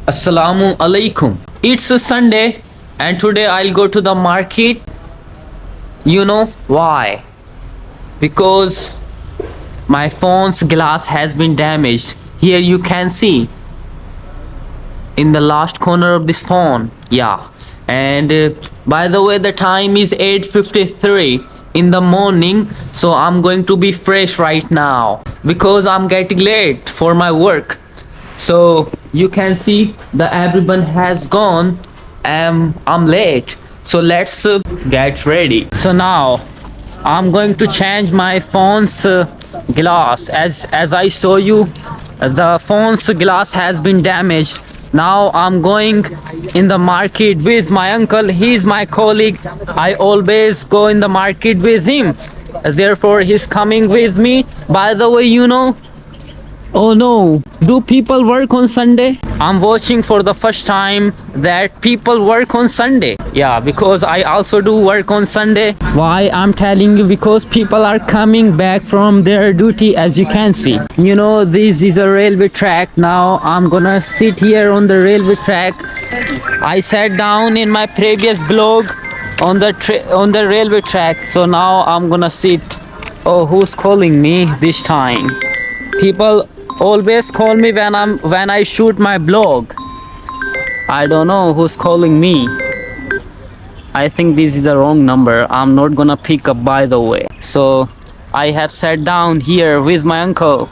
Assalamu alaikum. It's a Sunday and today I'll go to the market. You know why? Because my phone's glass has been damaged. Here you can see in the last corner of this phone. Yeah. And by the way, the time is 8:53 in the morning, so I'm going to be fresh right now because I'm getting late for my work. So you can see the everyone has gone. I'm late. So let's get ready. So now I'm going to change my phone's glass. As I saw you, the phone's glass has been damaged. Now I'm going in the market with my uncle. He's my colleague. I always go in the market with him. Therefore, he's coming with me. By the way, oh no, do people work on Sunday? I'm watching for the first time that people work on Sunday. Yeah, because I also do work on Sunday. Why I'm telling you? Because people are coming back from their duty, as you can see. This is a railway track. Now I'm gonna sit here on the railway track. I sat down in my previous blog on the railway track. So now I'm gonna sit. Oh, who's calling me this time? People always call me when I shoot my blog. I don't know who's calling me. I think this is a wrong number. I'm not gonna pick up, by the way. So I have sat down here with my uncle,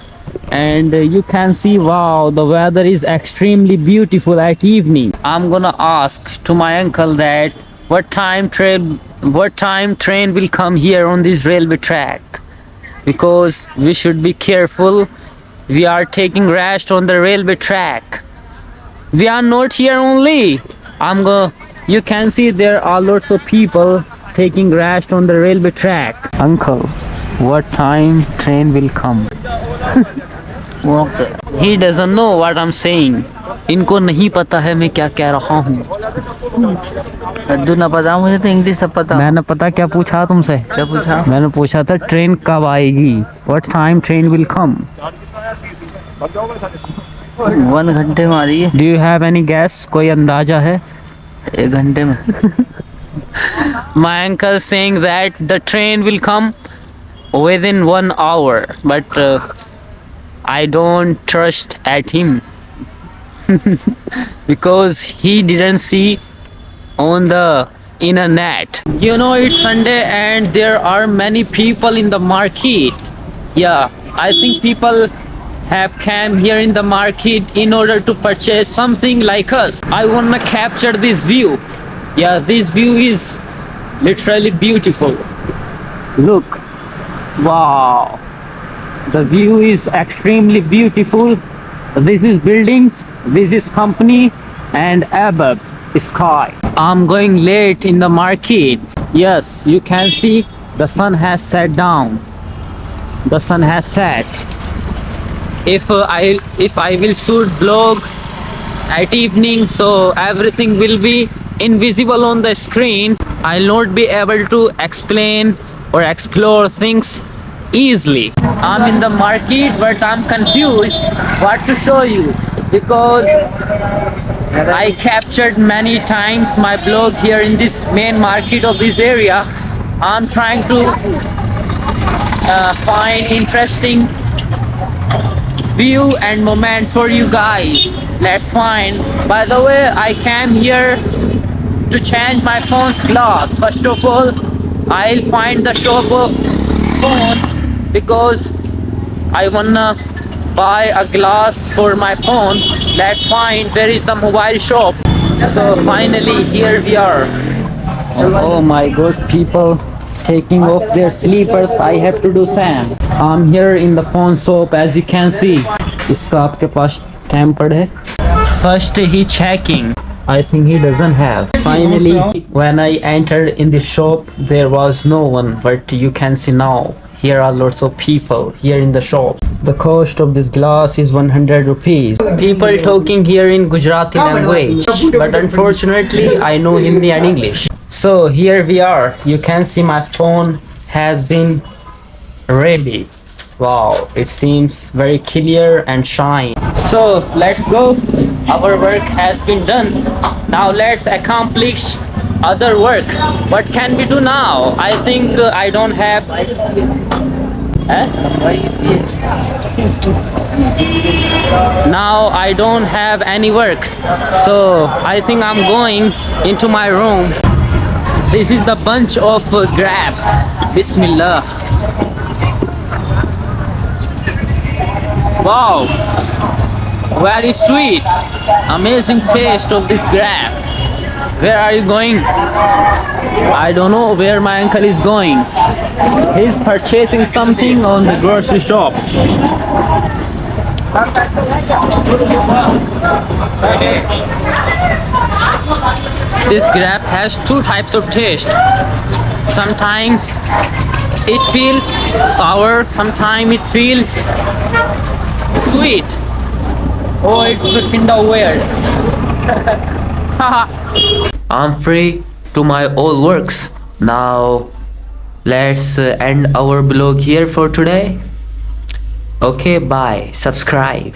and you can see, wow, the weather is extremely beautiful at evening. I'm gonna ask to my uncle that what time train will come here on this railway track, because we should be careful. We are taking rest on the railway track. We are not here only. You can see there are lots of people taking rest on the railway track. Uncle, what time train will come? He doesn't know what I'm saying. इनको नहीं पता है मैं क्या कह रहा हूँ. कद्दू ना पता, मुझे तो इंग्लिश सब पता. मैंने पता क्या पूछा तुमसे? क्या पूछा? मैंने पूछा था ट्रेन कब आएगी. What time train will come? 1 घंटे में आ रही है. Do you have any guess? कोई अंदाजा है? 1 घंटे में. My uncle saying that the train will come within 1 hour, but I don't trust at him because he didn't see on the internet. It's Sunday and there are many people in the market. Yeah, I think people have come here in the market in order to purchase something like us. I wanna capture this view. Yeah, this view is literally beautiful. Look, wow, the view is extremely beautiful. This is building, this is company, and above sky. I'm going late in the market. Yes, you can see the sun has set down. The sun has set. If I will shoot blog at evening, so everything will be invisible on the screen. I'll not be able to explain or explore things easily. I'm in the market, but I'm confused what to show you because I captured many times my blog here in this main market of this area. I'm trying to find interesting view and moment for you guys. Let's find. By the way, I came here to change my phone's glass. First of all, I'll find the shop of phone because I wanna buy a glass for my phone. Let's find where is the mobile shop. So finally here we are. Oh my god, people taking off their sleepers. I have to do same. I'm here in the phone shop, as you can see. इसका आपके पास tempered है. First he checking. I think he doesn't have. Finally, when I entered in the shop, there was no one, but you can see now. Here are lots of people here in the shop. The cost of this glass is 100 rupees. People talking here in Gujarati language, but unfortunately I know Hindi and English. So here we are. You can see my phone has been ready. Wow, it seems very clear and shine. So let's go. our work has been done. Now let's accomplish other work. What can we do now? I think I don't have. Eh? Now I don't have any work, so I think I'm going into my room. This is the bunch of grapes. Bismillah. Wow, very sweet, amazing taste of this grape. Where are you going? I don't know where my uncle is going. He's purchasing something on the grocery shop. This grape has two types of taste. Sometimes it feels sour, sometimes it feels sweet. Oh, it's kinda weird. I'm free to my old works. Now let's end our blog here for today. Okay, bye. Subscribe.